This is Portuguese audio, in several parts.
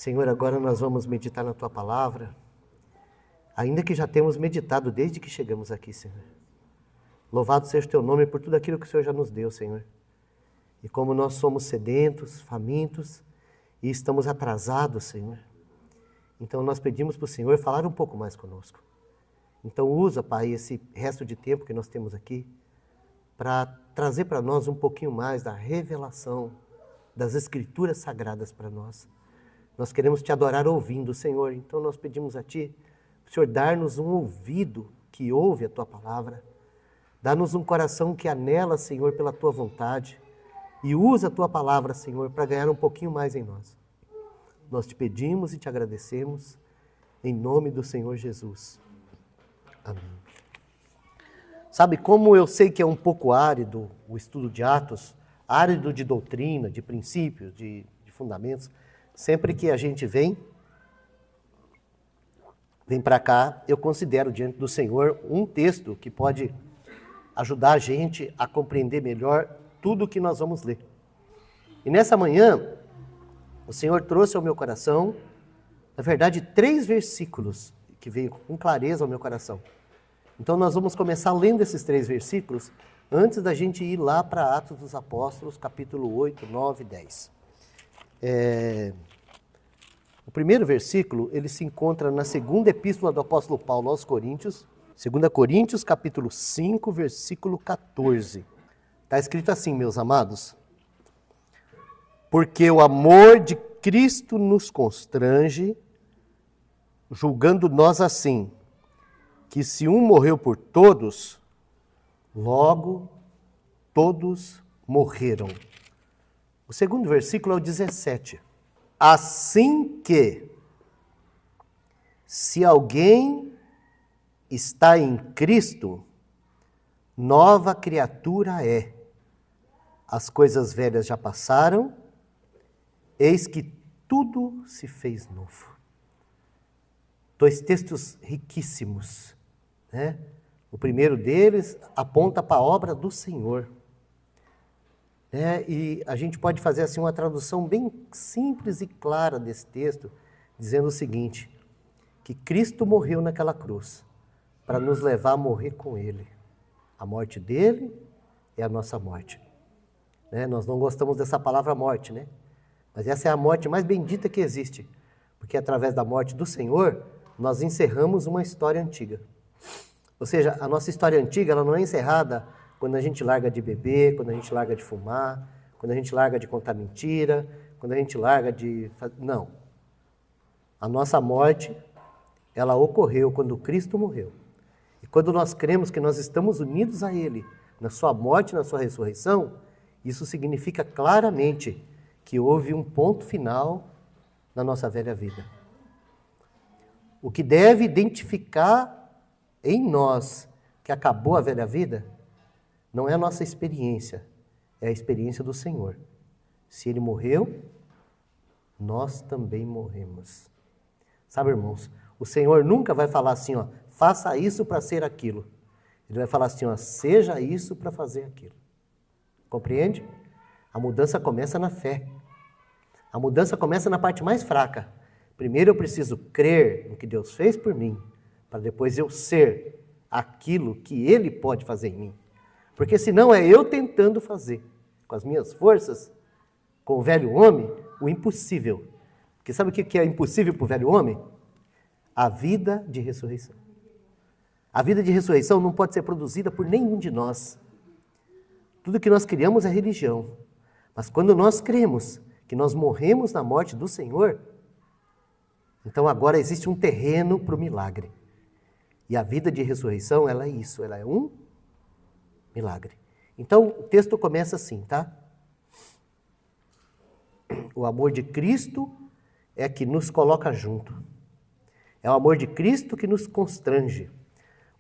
Senhor, agora nós vamos meditar na Tua palavra, ainda que já temos meditado desde que chegamos aqui, Senhor. Louvado seja o Teu nome por tudo aquilo que o Senhor já nos deu, Senhor. E como nós somos sedentos, famintos e estamos atrasados, Senhor, então nós pedimos para o Senhor falar um pouco mais conosco. Então usa, Pai, esse resto de tempo que nós temos aqui para trazer para nós um pouquinho mais da revelação das Escrituras Sagradas para nós. Nós queremos Te adorar ouvindo, Senhor. Então nós pedimos a Ti, o Senhor, dar-nos um ouvido que ouve a Tua palavra. Dá-nos um coração que anela, Senhor, pela Tua vontade. E usa a Tua palavra, Senhor, para ganhar um pouquinho mais em nós. Nós Te pedimos e Te agradecemos, em nome do Senhor Jesus. Amém. Sabe, como eu sei que é um pouco árido o estudo de Atos, árido de doutrina, de princípios, de fundamentos, sempre que a gente vem para cá, eu considero diante do Senhor um texto que pode ajudar a gente a compreender melhor tudo o que nós vamos ler. E nessa manhã, o Senhor trouxe ao meu coração, na verdade, 3 versículos que veio com clareza ao meu coração. Então nós vamos começar lendo esses 3 versículos antes da gente ir lá para Atos dos Apóstolos, capítulo 8, 9 e 10. O primeiro versículo, ele se encontra na segunda epístola do apóstolo Paulo aos Coríntios, 2 Coríntios, capítulo 5, versículo 14. Está escrito assim, meus amados: porque o amor de Cristo nos constrange, julgando nós assim, que se um morreu por todos, logo todos morreram. O segundo versículo é o 17. Assim que, se alguém está em Cristo, nova criatura é. As coisas velhas já passaram, eis que tudo se fez novo. 2 textos riquíssimos, né? O primeiro deles aponta para a obra do Senhor. E a gente pode fazer assim uma tradução bem simples e clara desse texto, dizendo o seguinte, que Cristo morreu naquela cruz para nos levar a morrer com Ele. A morte dele é a nossa morte. Nós não gostamos dessa palavra morte, né? Mas essa é a morte mais bendita que existe, porque através da morte do Senhor, nós encerramos uma história antiga. Ou seja, a nossa história antiga ela não é encerrada quando a gente larga de beber, quando a gente larga de fumar, quando a gente larga de contar mentira, quando a gente larga de... Não. A nossa morte, ela ocorreu quando Cristo morreu. E quando nós cremos que nós estamos unidos a Ele, na sua morte, na sua ressurreição, isso significa claramente que houve um ponto final na nossa velha vida. O que deve identificar em nós que acabou a velha vida não é a nossa experiência, é a experiência do Senhor. Se Ele morreu, nós também morremos. Sabe, irmãos, o Senhor nunca vai falar assim, faça isso para ser aquilo. Ele vai falar assim, seja isso para fazer aquilo. Compreende? A mudança começa na fé. A mudança começa na parte mais fraca. Primeiro eu preciso crer no que Deus fez por mim, para depois eu ser aquilo que Ele pode fazer em mim. Porque senão é eu tentando fazer, com as minhas forças, com o velho homem, o impossível. Porque sabe o que é impossível para o velho homem? A vida de ressurreição. A vida de ressurreição não pode ser produzida por nenhum de nós. Tudo que nós criamos é religião. Mas quando nós cremos que nós morremos na morte do Senhor, então agora existe um terreno para o milagre. E a vida de ressurreição, ela é isso, ela é um milagre. Então o texto começa assim, tá? O amor de Cristo é que nos coloca junto. É o amor de Cristo que nos constrange.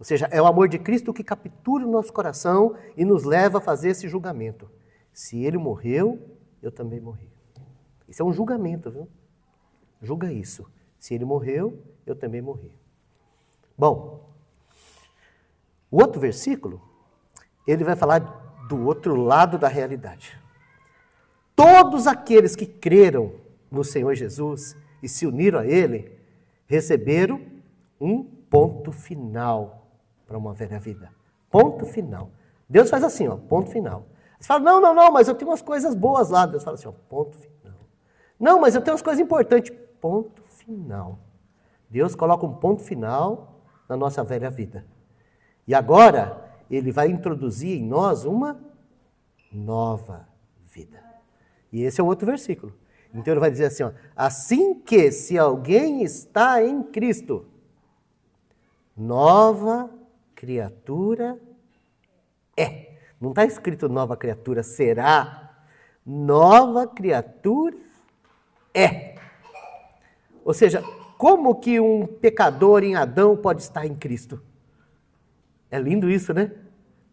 Ou seja, é o amor de Cristo que captura o nosso coração e nos leva a fazer esse julgamento. Se Ele morreu, eu também morri. Isso é um julgamento, viu? Julga isso. Se Ele morreu, eu também morri. Bom, o outro versículo, ele vai falar do outro lado da realidade. Todos aqueles que creram no Senhor Jesus, e se uniram a Ele, receberam um ponto final para uma velha vida. Ponto final. Deus faz assim, ó, ponto final. Você fala, não, mas eu tenho umas coisas boas lá. Deus fala assim, ó, ponto final. Não, mas eu tenho umas coisas importantes. Ponto final. Deus coloca um ponto final na nossa velha vida. E agora, Ele vai introduzir em nós uma nova vida. E esse é o outro versículo. Então ele vai dizer assim, ó, assim que se alguém está em Cristo, nova criatura é. Não está escrito nova criatura será. Nova criatura é. Ou seja, como que um pecador em Adão pode estar em Cristo? É lindo isso, né?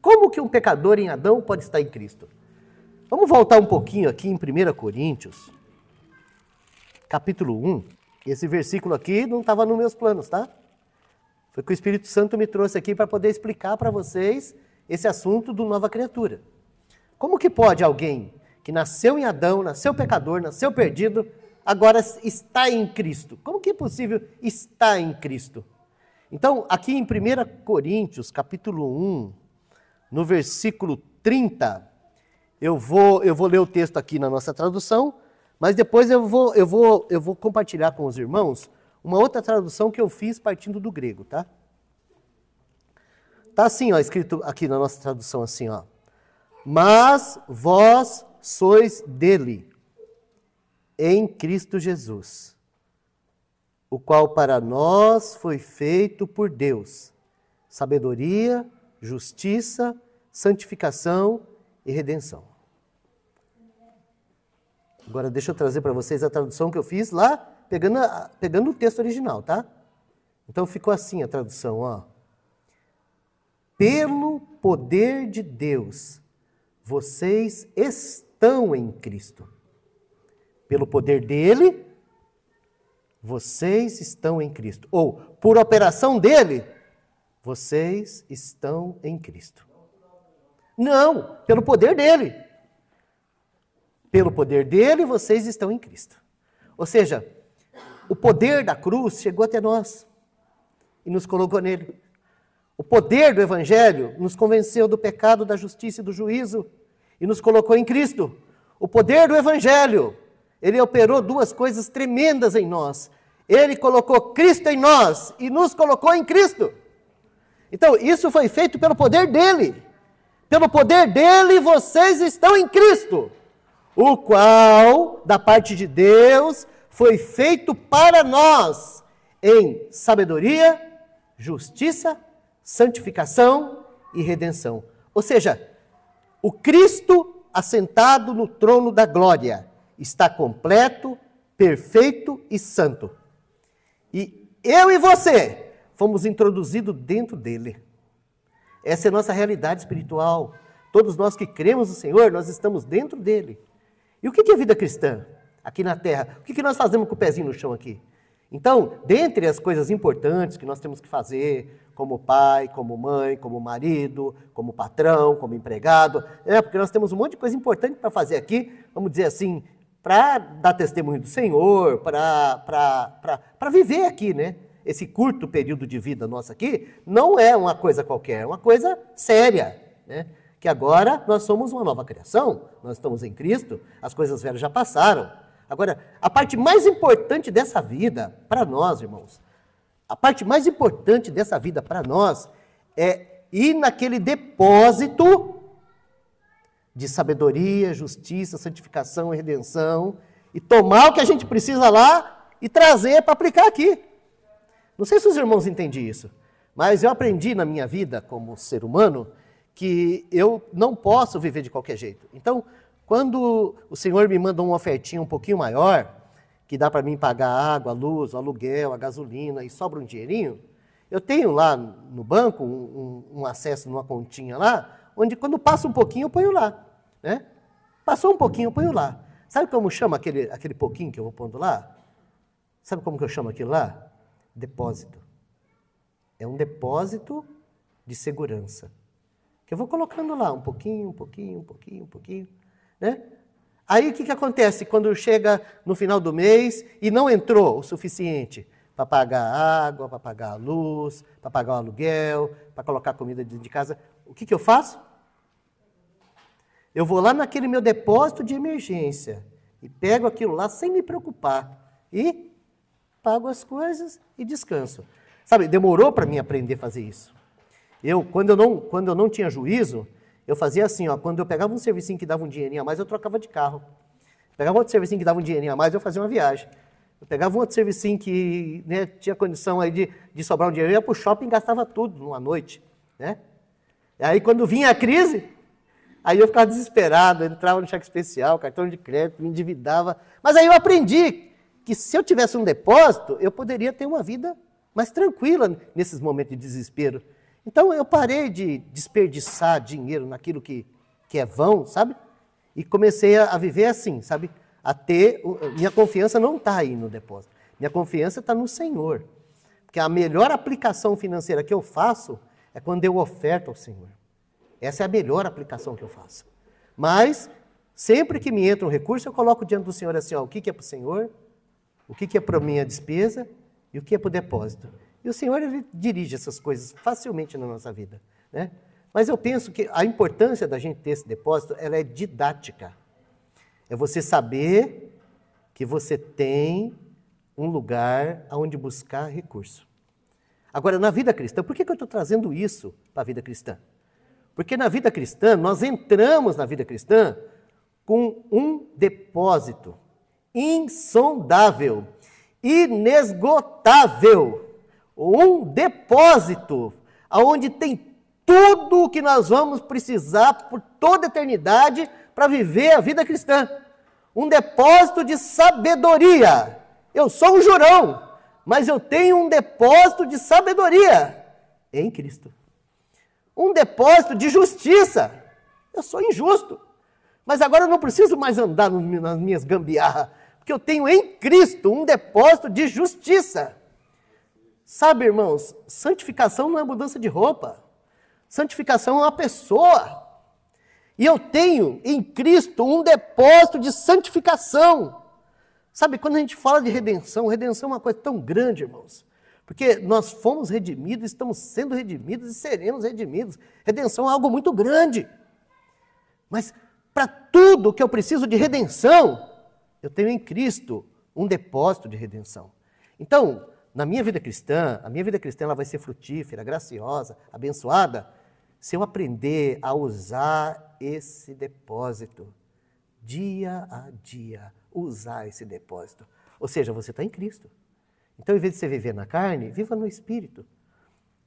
Como que um pecador em Adão pode estar em Cristo? Vamos voltar um pouquinho aqui em 1 Coríntios, capítulo 1. Esse versículo aqui não estava nos meus planos, tá? Foi que o Espírito Santo me trouxe aqui para poder explicar para vocês esse assunto do nova criatura. Como que pode alguém que nasceu em Adão, nasceu pecador, nasceu perdido, agora está em Cristo? Como que é possível estar em Cristo? Então, aqui em 1 Coríntios, capítulo 1, no versículo 30, eu vou ler o texto aqui na nossa tradução, mas depois eu vou compartilhar com os irmãos uma outra tradução que eu fiz partindo do grego, tá? Tá assim, ó, escrito aqui na nossa tradução assim, ó. Mas vós sois dele, em Cristo Jesus, o qual para nós foi feito por Deus, sabedoria, justiça, santificação e redenção. Agora deixa eu trazer para vocês a tradução que eu fiz lá, pegando o texto original, tá? Então ficou assim a tradução, ó. Pelo poder de Deus, vocês estão em Cristo. Pelo poder dele, vocês estão em Cristo. Ou, por operação dele, vocês estão em Cristo. Não, pelo poder dele. Pelo poder dele, vocês estão em Cristo. Ou seja, o poder da cruz chegou até nós e nos colocou nele. O poder do Evangelho nos convenceu do pecado, da justiça e do juízo e nos colocou em Cristo. O poder do Evangelho, ele operou duas coisas tremendas em nós. Ele colocou Cristo em nós e nos colocou em Cristo. Então, isso foi feito pelo poder dele. Pelo poder dele, vocês estão em Cristo, o qual, da parte de Deus, foi feito para nós em sabedoria, justiça, santificação e redenção. Ou seja, o Cristo assentado no trono da glória está completo, perfeito e santo. E eu e você fomos introduzidos dentro dele. Essa é a nossa realidade espiritual. Todos nós que cremos no Senhor, nós estamos dentro dele. E o que é vida cristã aqui na terra? O que nós fazemos com o pezinho no chão aqui? Então, dentre as coisas importantes que nós temos que fazer, como pai, como mãe, como marido, como patrão, como empregado, porque nós temos um monte de coisa importante para fazer aqui, vamos dizer assim, para dar testemunho do Senhor, para viver aqui, né? Esse curto período de vida nosso aqui não é uma coisa qualquer, é uma coisa séria, né? Que agora nós somos uma nova criação, nós estamos em Cristo, as coisas velhas já passaram. Agora, a parte mais importante dessa vida para nós, irmãos, a parte mais importante dessa vida para nós é ir naquele depósito de sabedoria, justiça, santificação e redenção e tomar o que a gente precisa lá e trazer para aplicar aqui. Não sei se os irmãos entendem isso, mas eu aprendi na minha vida como ser humano que eu não posso viver de qualquer jeito. Então, quando o Senhor me manda uma ofertinha um pouquinho maior, que dá para mim pagar a água, a luz, o aluguel, a gasolina e sobra um dinheirinho, eu tenho lá no banco um acesso numa continha lá, onde quando passa um pouquinho eu ponho lá, né? Passou um pouquinho eu ponho lá. Sabe como chama aquele pouquinho que eu vou pondo lá? Sabe como que eu chamo aquilo lá? Depósito. É um depósito de segurança. Que eu vou colocando lá um pouquinho, né? Aí o que acontece quando chega no final do mês e não entrou o suficiente para pagar a água, para pagar a luz, para pagar o aluguel, para colocar comida dentro de casa? O que eu faço? Eu vou lá naquele meu depósito de emergência e pego aquilo lá sem me preocupar e pago as coisas e descanso. Sabe, demorou para mim aprender a fazer isso. Quando eu não tinha juízo, eu fazia assim, ó, quando eu pegava um servicinho que dava um dinheirinho a mais, eu trocava de carro. Pegava outro servicinho que dava um dinheirinho a mais, eu fazia uma viagem. Eu pegava um outro servicinho que, né, tinha condição aí de sobrar um dinheiro, eu ia para o shopping e gastava tudo numa noite. Né? E aí quando vinha a crise, aí eu ficava desesperado, eu entrava no cheque especial, cartão de crédito, me endividava. Mas aí eu aprendi que se eu tivesse um depósito, eu poderia ter uma vida mais tranquila nesses momentos de desespero. Então eu parei de desperdiçar dinheiro naquilo que é vão, sabe? E comecei a viver assim, sabe? Minha confiança não está aí no depósito. Minha confiança está no Senhor. Porque a melhor aplicação financeira que eu faço é quando eu oferto ao Senhor. Essa é a melhor aplicação que eu faço. Mas, sempre que me entra um recurso, eu coloco diante do Senhor assim, ó, o que é para o Senhor, o que é para a minha despesa e o que é para o depósito. E o Senhor, Ele dirige essas coisas facilmente na nossa vida. Né? Mas eu penso que a importância da gente ter esse depósito, ela é didática. É você saber que você tem um lugar onde buscar recurso. Agora, na vida cristã, por que eu estou trazendo isso para a vida cristã? Porque na vida cristã, nós entramos na vida cristã com um depósito insondável, inesgotável. Um depósito onde tem tudo o que nós vamos precisar por toda a eternidade para viver a vida cristã. Um depósito de sabedoria. Eu sou um jurão, mas eu tenho um depósito de sabedoria em Cristo. Um depósito de justiça. Eu sou injusto, mas agora eu não preciso mais andar nas minhas gambiarras, porque eu tenho em Cristo um depósito de justiça. Sabe, irmãos, santificação não é mudança de roupa. Santificação é uma pessoa. E eu tenho em Cristo um depósito de santificação. Sabe, quando a gente fala de redenção, redenção é uma coisa tão grande, irmãos. Porque nós fomos redimidos, estamos sendo redimidos e seremos redimidos. Redenção é algo muito grande. Mas para tudo que eu preciso de redenção, eu tenho em Cristo um depósito de redenção. Então, na minha vida cristã, a minha vida cristã ela vai ser frutífera, graciosa, abençoada, se eu aprender a usar esse depósito, dia a dia, usar esse depósito. Ou seja, você está em Cristo. Então, em vez de você viver na carne, viva no Espírito.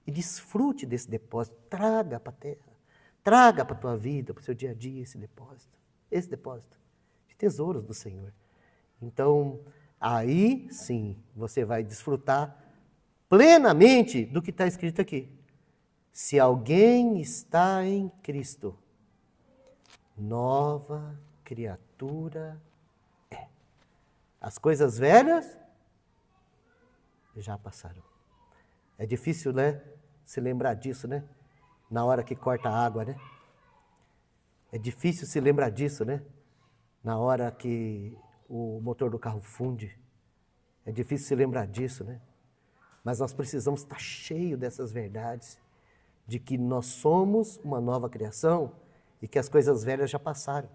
E desfrute desse depósito, traga para a terra, traga para a tua vida, para o seu dia a dia esse depósito de tesouros do Senhor. Então, aí sim, você vai desfrutar plenamente do que está escrito aqui. Se alguém está em Cristo, nova criatura é. As coisas velhas já passaram. É difícil, né, se lembrar disso, né? Na hora que corta a água, né? É difícil se lembrar disso, né? Na hora que o motor do carro funde. É difícil se lembrar disso, né? Mas nós precisamos estar cheios dessas verdades, de que nós somos uma nova criação e que as coisas velhas já passaram.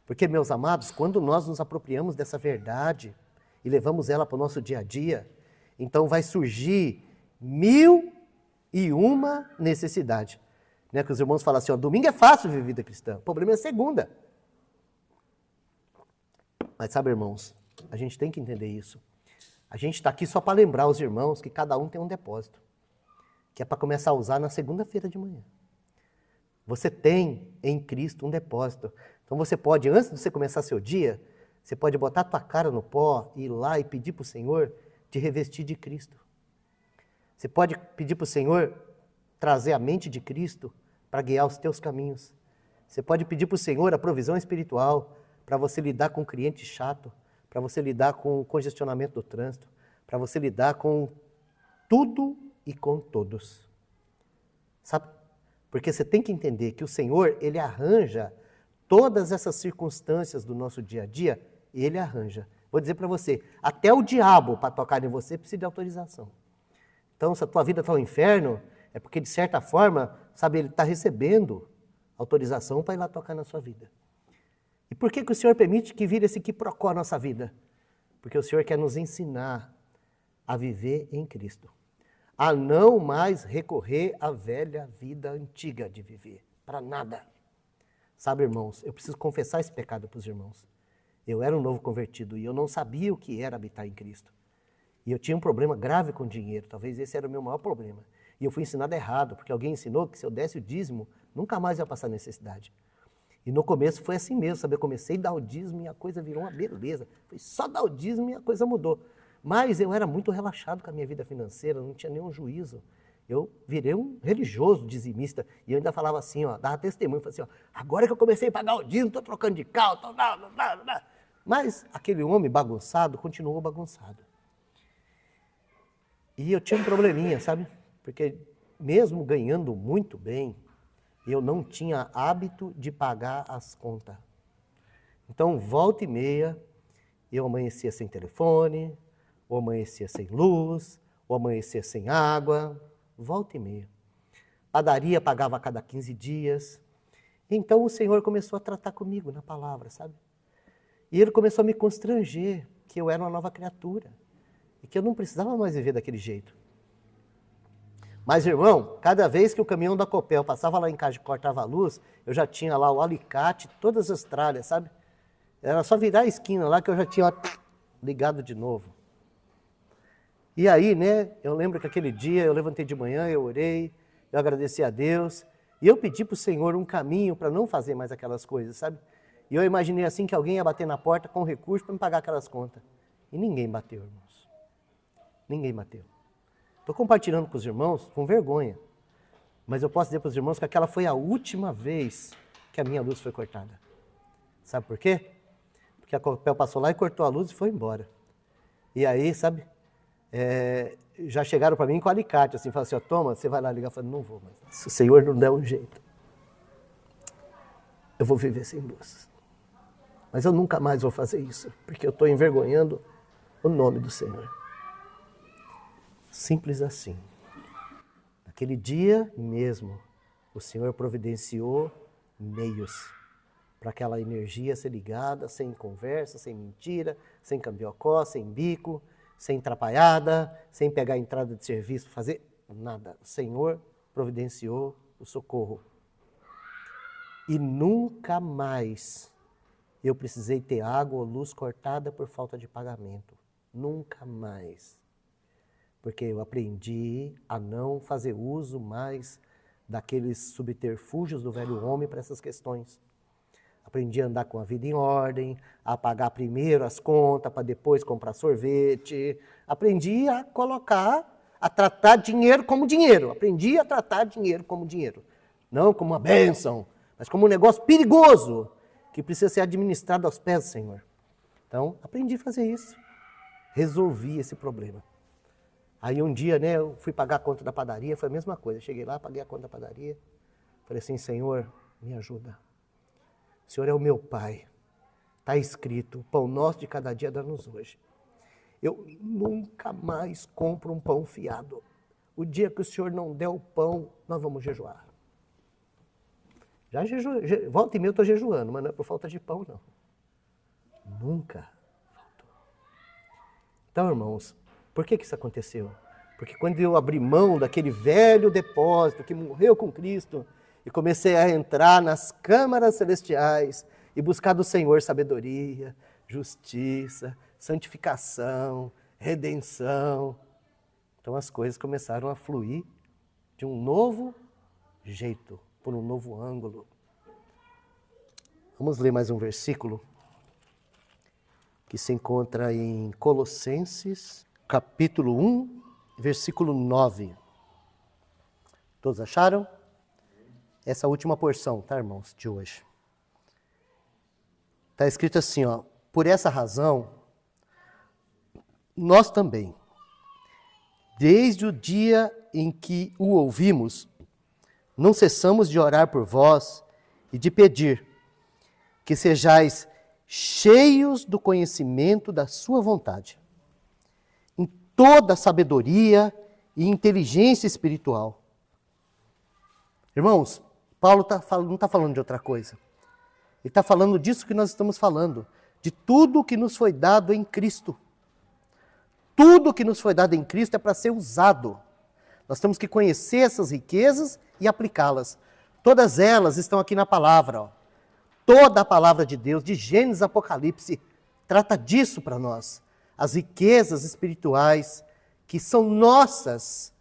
Porque, meus amados, quando nós nos apropriamos dessa verdade e levamos ela para o nosso dia a dia, então vai surgir 1001 necessidade. Né? Que os irmãos falam assim, ó, domingo é fácil viver vida cristã, o problema é segunda. Mas sabe, irmãos, a gente tem que entender isso. A gente está aqui só para lembrar os irmãos que cada um tem um depósito, que é para começar a usar na segunda-feira de manhã. Você tem em Cristo um depósito. Então você pode, antes de você começar seu dia, você pode botar a tua cara no pó, ir lá e pedir para o Senhor te revestir de Cristo. Você pode pedir para o Senhor trazer a mente de Cristo para guiar os teus caminhos. Você pode pedir para o Senhor a provisão espiritual para você lidar com um cliente chato, para você lidar com o congestionamento do trânsito, para você lidar com tudo e com todos. Sabe? Porque você tem que entender que o Senhor, Ele arranja Todas essas circunstâncias do nosso dia a dia, Ele arranja. Vou dizer para você, até o diabo, para tocar em você, precisa de autorização. Então, se a tua vida está no inferno, é porque, de certa forma, sabe, Ele está recebendo autorização para ir lá tocar na sua vida. E por que o Senhor permite que vire esse quiprocó na nossa vida? Porque o Senhor quer nos ensinar a viver em Cristo. A não mais recorrer à velha vida antiga de viver. Para nada. Sabe, irmãos, eu preciso confessar esse pecado para os irmãos. Eu era um novo convertido e eu não sabia o que era habitar em Cristo. E eu tinha um problema grave com dinheiro. Talvez esse era o meu maior problema. E eu fui ensinado errado, porque alguém ensinou que se eu desse o dízimo, nunca mais ia passar necessidade. E no começo foi assim mesmo, sabe? Eu comecei a dar o dízimo e a coisa virou uma beleza. Foi só dar o dízimo e a coisa mudou. Mas eu era muito relaxado com a minha vida financeira, não tinha nenhum juízo. Eu virei um religioso dizimista. E eu ainda falava assim, ó, dava testemunho, falava assim, ó, agora que eu comecei a pagar o dízimo, estou trocando de carro, Mas aquele homem bagunçado continuou bagunçado. E eu tinha um probleminha, sabe? Porque mesmo ganhando muito bem, eu não tinha hábito de pagar as contas. Então, volta e meia, eu amanhecia sem telefone, ou amanhecia sem luz, ou amanhecia sem água, volta e meia. Padaria pagava a cada 15 dias. Então, o Senhor começou a tratar comigo na palavra, sabe? E Ele começou a me constranger que eu era uma nova criatura e que eu não precisava mais viver daquele jeito. Mas, irmão, cada vez que o caminhão da Copel passava lá em casa e cortava a luz, eu já tinha lá o alicate, todas as tralhas, sabe? Era só virar a esquina lá que eu já tinha ligado de novo. E aí, né, eu lembro que aquele dia eu levantei de manhã, eu orei, eu agradeci a Deus, e eu pedi para o Senhor um caminho para não fazer mais aquelas coisas, sabe? E eu imaginei assim que alguém ia bater na porta com recurso para me pagar aquelas contas. E ninguém bateu, irmãos. Ninguém bateu. Estou compartilhando com os irmãos com vergonha. Mas eu posso dizer para os irmãos que aquela foi a última vez que a minha luz foi cortada. Sabe por quê? Porque a Copel passou lá e cortou a luz e foi embora. E aí, sabe, já chegaram para mim com alicate, assim, falaram assim, ó, toma, você vai lá ligar. Eu falei, não vou, mas se o Senhor não der um jeito, eu vou viver sem luz. Mas eu nunca mais vou fazer isso, porque eu estou envergonhando o nome do Senhor. Simples assim. Naquele dia mesmo, o Senhor providenciou meios para aquela energia ser ligada, sem conversa, sem mentira, sem cambiocó, sem bico, sem atrapalhada, sem pegar a entrada de serviço, fazer nada. O Senhor providenciou o socorro. E nunca mais eu precisei ter água ou luz cortada por falta de pagamento. Nunca mais. Porque eu aprendi a não fazer uso mais daqueles subterfúgios do velho homem para essas questões. Aprendi a andar com a vida em ordem, a pagar primeiro as contas para depois comprar sorvete. Aprendi a tratar dinheiro como dinheiro. Aprendi a tratar dinheiro como dinheiro. Não como uma bênção, mas como um negócio perigoso que precisa ser administrado aos pés do Senhor. Então, aprendi a fazer isso. Resolvi esse problema. Aí um dia, né, eu fui pagar a conta da padaria, foi a mesma coisa. Cheguei lá, paguei a conta da padaria. Falei assim, Senhor, me ajuda. O Senhor é o meu Pai. Está escrito, o pão nosso de cada dia dá-nos hoje. Eu nunca mais compro um pão fiado. O dia que o Senhor não der o pão, nós vamos jejuar. Já jejuei, volta e meia eu estou jejuando, mas não é por falta de pão, não. Nunca faltou. Então, irmãos, por que isso aconteceu? Porque quando eu abri mão daquele velho depósito que morreu com Cristo e comecei a entrar nas câmaras celestiais e buscar do Senhor sabedoria, justiça, santificação, redenção, então as coisas começaram a fluir de um novo jeito, por um novo ângulo. Vamos ler mais um versículo que se encontra em Colossenses, capítulo 1, versículo 9. Todos acharam? Essa última porção, tá, irmãos, de hoje. Está escrito assim, ó, por essa razão, nós também, desde o dia em que o ouvimos, não cessamos de orar por vós e de pedir que sejais cheios do conhecimento da sua vontade, em toda sabedoria e inteligência espiritual. Irmãos, Paulo não está falando de outra coisa. Ele está falando disso que nós estamos falando, de tudo que nos foi dado em Cristo. Tudo que nos foi dado em Cristo é para ser usado. Nós temos que conhecer essas riquezas e aplicá-las. Todas elas estão aqui na palavra. Ó. Toda a palavra de Deus, de Gênesis a Apocalipse, trata disso para nós. As riquezas espirituais que são nossas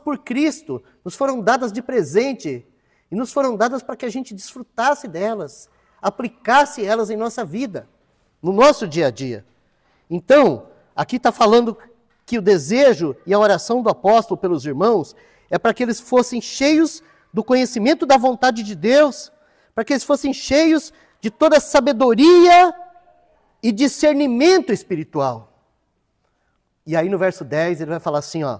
por Cristo, nos foram dadas de presente e nos foram dadas para que a gente desfrutasse delas, aplicasse elas em nossa vida, no nosso dia a dia. Então, aqui está falando que o desejo e a oração do apóstolo pelos irmãos é para que eles fossem cheios do conhecimento da vontade de Deus, para que eles fossem cheios de toda a sabedoria e discernimento espiritual. E aí no verso 10 ele vai falar assim, ó,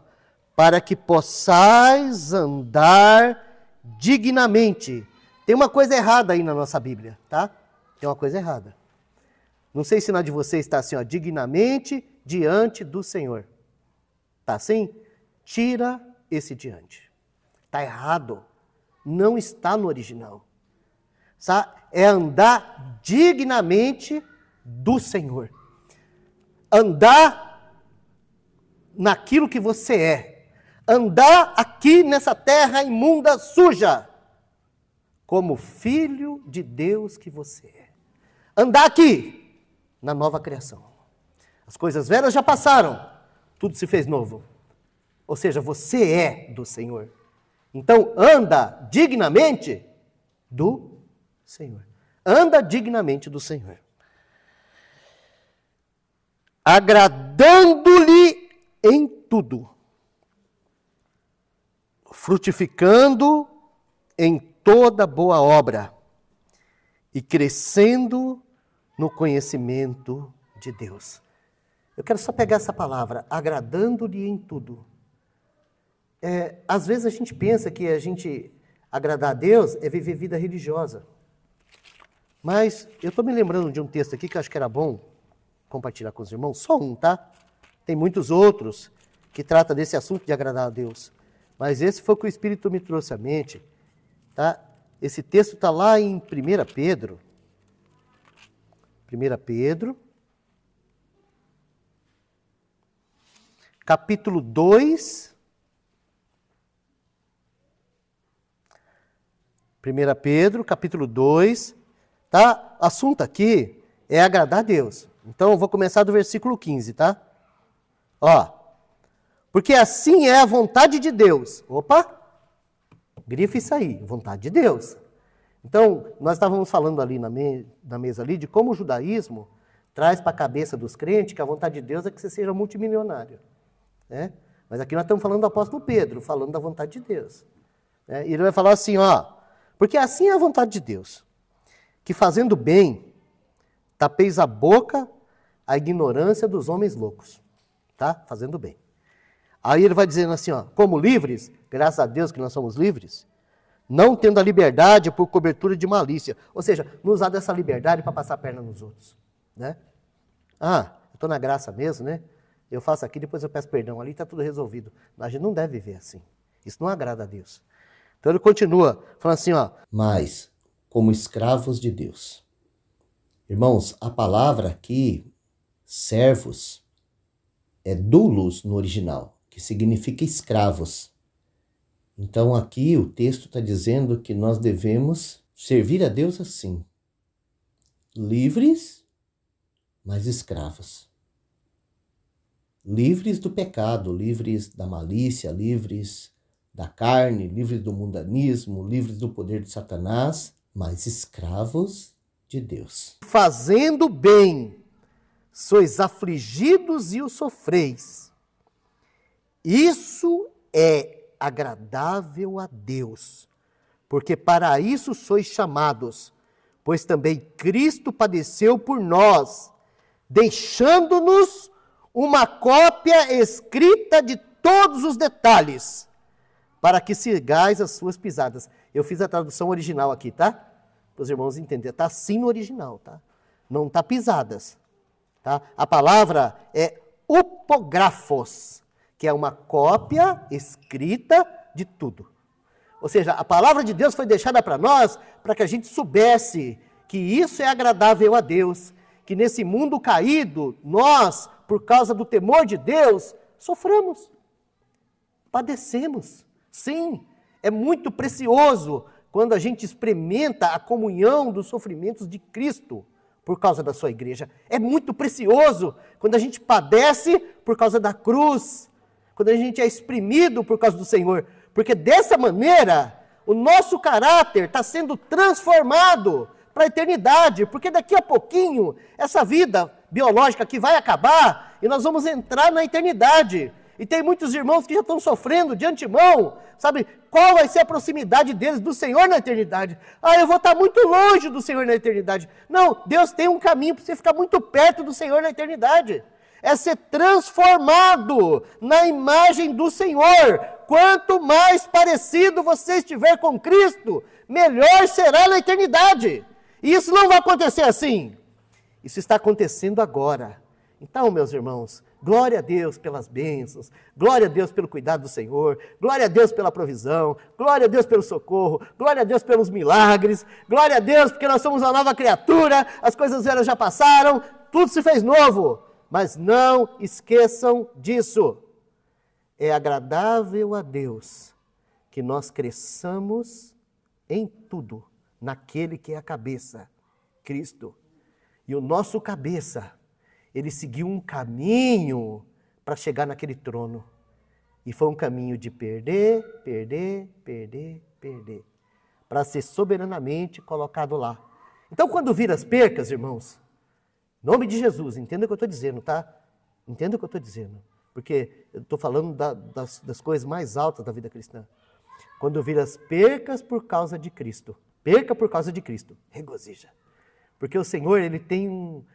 para que possais andar dignamente. Tem uma coisa errada aí na nossa Bíblia, tá? Tem uma coisa errada. Não sei se na de vocês está assim, ó, dignamente diante do Senhor. Tá assim? Tira esse diante. Está errado. Não está no original. É andar dignamente do Senhor. Andar naquilo que você é. Andar aqui nessa terra imunda, suja, como filho de Deus que você é. Andar aqui, na nova criação. As coisas velhas já passaram, tudo se fez novo. Ou seja, você é do Senhor. Então, anda dignamente do Senhor. Anda dignamente do Senhor. Agradando-lhe em tudo. Frutificando em toda boa obra e crescendo no conhecimento de Deus. Eu quero só pegar essa palavra, agradando-lhe em tudo. Às vezes a gente pensa que a gente agradar a Deus é viver vida religiosa. Mas eu estou me lembrando de um texto aqui que eu acho que era bom compartilhar com os irmãos. Só um, tá? Tem muitos outros que tratam desse assunto de agradar a Deus. Mas esse foi o que o Espírito me trouxe à mente. Tá? Esse texto está lá em 1 Pedro. 1 Pedro. Capítulo 2. 1 Pedro, capítulo 2. Tá? O assunto aqui é agradar a Deus. Então eu vou começar do versículo 15, tá? Ó. Porque assim é a vontade de Deus. Opa! Grifa isso aí, vontade de Deus. Então, nós estávamos falando ali na mesa ali de como o judaísmo traz para a cabeça dos crentes que a vontade de Deus é que você seja multimilionário. Né? Mas aqui nós estamos falando do apóstolo Pedro, falando da vontade de Deus. Né? E ele vai falar assim, ó, porque assim é a vontade de Deus, que fazendo bem, tapeis a boca a ignorância dos homens loucos. Tá? Fazendo bem. Aí ele vai dizendo assim, ó, como livres, graças a Deus que nós somos livres, não tendo a liberdade por cobertura de malícia. Ou seja, não usar dessa liberdade para passar a perna nos outros. Né? Eu estou na graça mesmo, né? Eu faço aqui, depois eu peço perdão ali, está tudo resolvido. Mas a gente não deve viver assim. Isso não agrada a Deus. Então ele continua, falando assim, ó. Mas, como escravos de Deus. Irmãos, a palavra aqui, servos, é doulos no original, que significa escravos. Então aqui o texto está dizendo que nós devemos servir a Deus assim. Livres, mas escravos. Livres do pecado, livres da malícia, livres da carne, livres do mundanismo, livres do poder de Satanás, mas escravos de Deus. Fazendo bem, sois afligidos e o sofreis. Isso é agradável a Deus, porque para isso sois chamados, pois também Cristo padeceu por nós, deixando-nos uma cópia escrita de todos os detalhes, para que sigais as suas pisadas. Eu fiz a tradução original aqui, tá? para os irmãos entenderem. Está assim no original, tá? Não está pisadas. Tá? A palavra é upografos, que é uma cópia escrita de tudo. Ou seja, a palavra de Deus foi deixada para nós para que a gente soubesse que isso é agradável a Deus, que nesse mundo caído, nós, por causa do temor de Deus, sofremos, padecemos. Sim, é muito precioso quando a gente experimenta a comunhão dos sofrimentos de Cristo por causa da sua igreja. É muito precioso quando a gente padece por causa da cruz, quando a gente é exprimido por causa do Senhor, porque dessa maneira o nosso caráter está sendo transformado para a eternidade, porque daqui a pouquinho essa vida biológica aqui vai acabar e nós vamos entrar na eternidade. E tem muitos irmãos que já estão sofrendo de antemão, sabe? Qual vai ser a proximidade deles do Senhor na eternidade? Ah, eu vou estar muito longe do Senhor na eternidade. Não, Deus tem um caminho para você ficar muito perto do Senhor na eternidade. É ser transformado na imagem do Senhor. Quanto mais parecido você estiver com Cristo, melhor será na eternidade. E isso não vai acontecer assim. Isso está acontecendo agora. Então, meus irmãos, glória a Deus pelas bênçãos, glória a Deus pelo cuidado do Senhor, glória a Deus pela provisão, glória a Deus pelo socorro, glória a Deus pelos milagres, glória a Deus porque nós somos uma nova criatura, as coisas velhas já passaram, tudo se fez novo. Mas não esqueçam disso. É agradável a Deus que nós cresçamos em tudo, naquele que é a cabeça, Cristo. E o nosso cabeça, ele seguiu um caminho para chegar naquele trono. E foi um caminho de perder, para ser soberanamente colocado lá. Então, quando vir as percas, irmãos, em nome de Jesus, entenda o que eu estou dizendo, tá? Entenda o que eu estou dizendo. Porque eu estou falando das coisas mais altas da vida cristã. Quando vir as percas por causa de Cristo, perca por causa de Cristo, regozija. Porque o Senhor, ele tem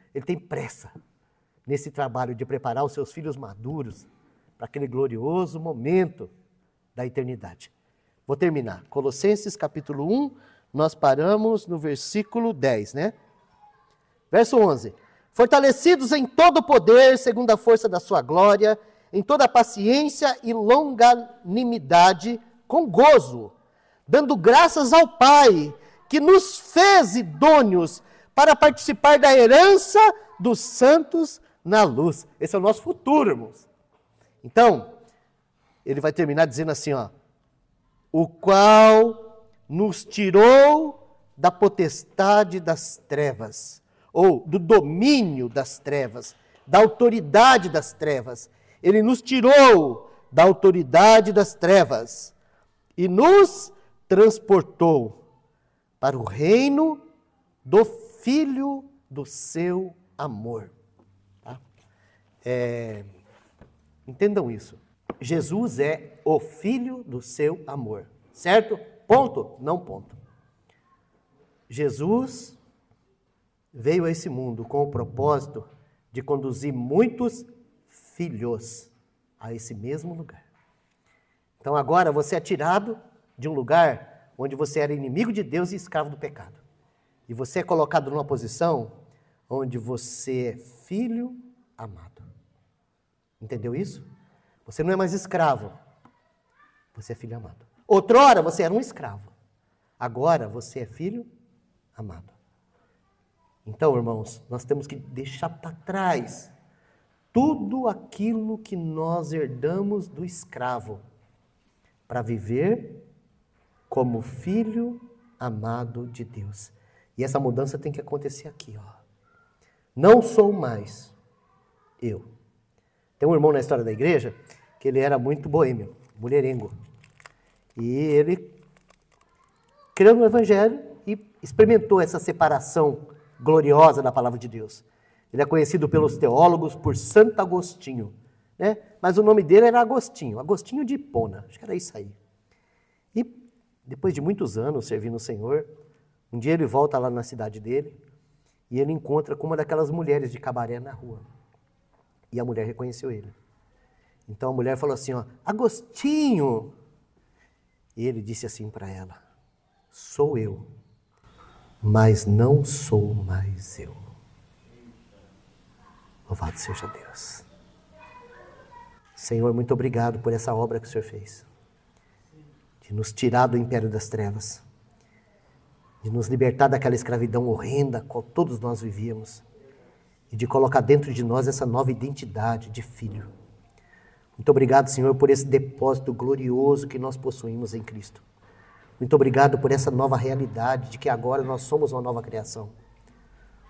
pressa nesse trabalho de preparar os seus filhos maduros para aquele glorioso momento da eternidade. Vou terminar. Colossenses capítulo 1, nós paramos no versículo 10, né? Verso 11. Fortalecidos em todo o poder, segundo a força da sua glória, em toda paciência e longanimidade, com gozo, dando graças ao Pai, que nos fez idôneos para participar da herança dos santos na luz. Esse é o nosso futuro, irmãos. Então, ele vai terminar dizendo assim, ó, o qual nos tirou da potestade das trevas, ou do domínio das trevas, da autoridade das trevas. Ele nos tirou da autoridade das trevas e nos transportou para o reino do Filho do seu amor. Tá? Entendam isso. Jesus é o Filho do seu amor. Certo? Ponto? Não ponto. Jesus veio a esse mundo com o propósito de conduzir muitos filhos a esse mesmo lugar. Então agora você é tirado de um lugar onde você era inimigo de Deus e escravo do pecado. E você é colocado numa posição onde você é filho amado. Entendeu isso? Você não é mais escravo, você é filho amado. Outrora você era um escravo, agora você é filho amado. Então, irmãos, nós temos que deixar para trás tudo aquilo que nós herdamos do escravo para viver como filho amado de Deus. E essa mudança tem que acontecer aqui, ó. Não sou mais eu. Tem um irmão na história da igreja que ele era muito boêmio, mulherengo. E ele creu no evangelho e experimentou essa separação gloriosa da palavra de Deus. Ele é conhecido pelos teólogos por Santo Agostinho, né? Mas o nome dele era Agostinho, Agostinho de Hipona, acho que era isso aí. E depois de muitos anos servindo o Senhor, um dia ele volta lá na cidade dele e ele encontra com uma daquelas mulheres de cabaré na rua. E a mulher reconheceu ele. Então a mulher falou assim, ó, Agostinho! E ele disse assim para ela, sou eu. mas não sou mais eu. Louvado seja Deus. Senhor, muito obrigado por essa obra que o Senhor fez. De nos tirar do império das trevas. De nos libertar daquela escravidão horrenda a qual todos nós vivíamos. E de colocar dentro de nós essa nova identidade de filho. Muito obrigado, Senhor, por esse depósito glorioso que nós possuímos em Cristo. Muito obrigado por essa nova realidade de que agora nós somos uma nova criação.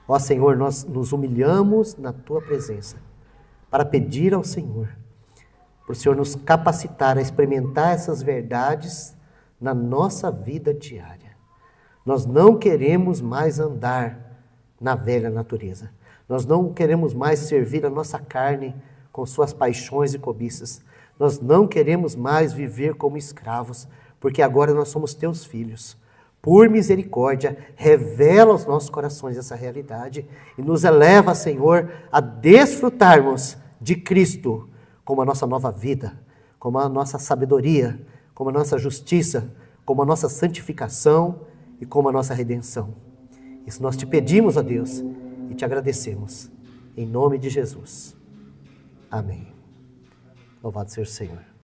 Ó Senhor, nós nos humilhamos na Tua presença para pedir ao Senhor, para o Senhor nos capacitar a experimentar essas verdades na nossa vida diária. Nós não queremos mais andar na velha natureza. Nós não queremos mais servir a nossa carne com suas paixões e cobiças. Nós não queremos mais viver como escravos, porque agora nós somos Teus filhos. Por misericórdia, revela aos nossos corações essa realidade e nos eleva, Senhor, a desfrutarmos de Cristo como a nossa nova vida, como a nossa sabedoria, como a nossa justiça, como a nossa santificação e como a nossa redenção. Isso nós te pedimos, ó Deus, e te agradecemos. Em nome de Jesus. Amém. Louvado seja o Senhor.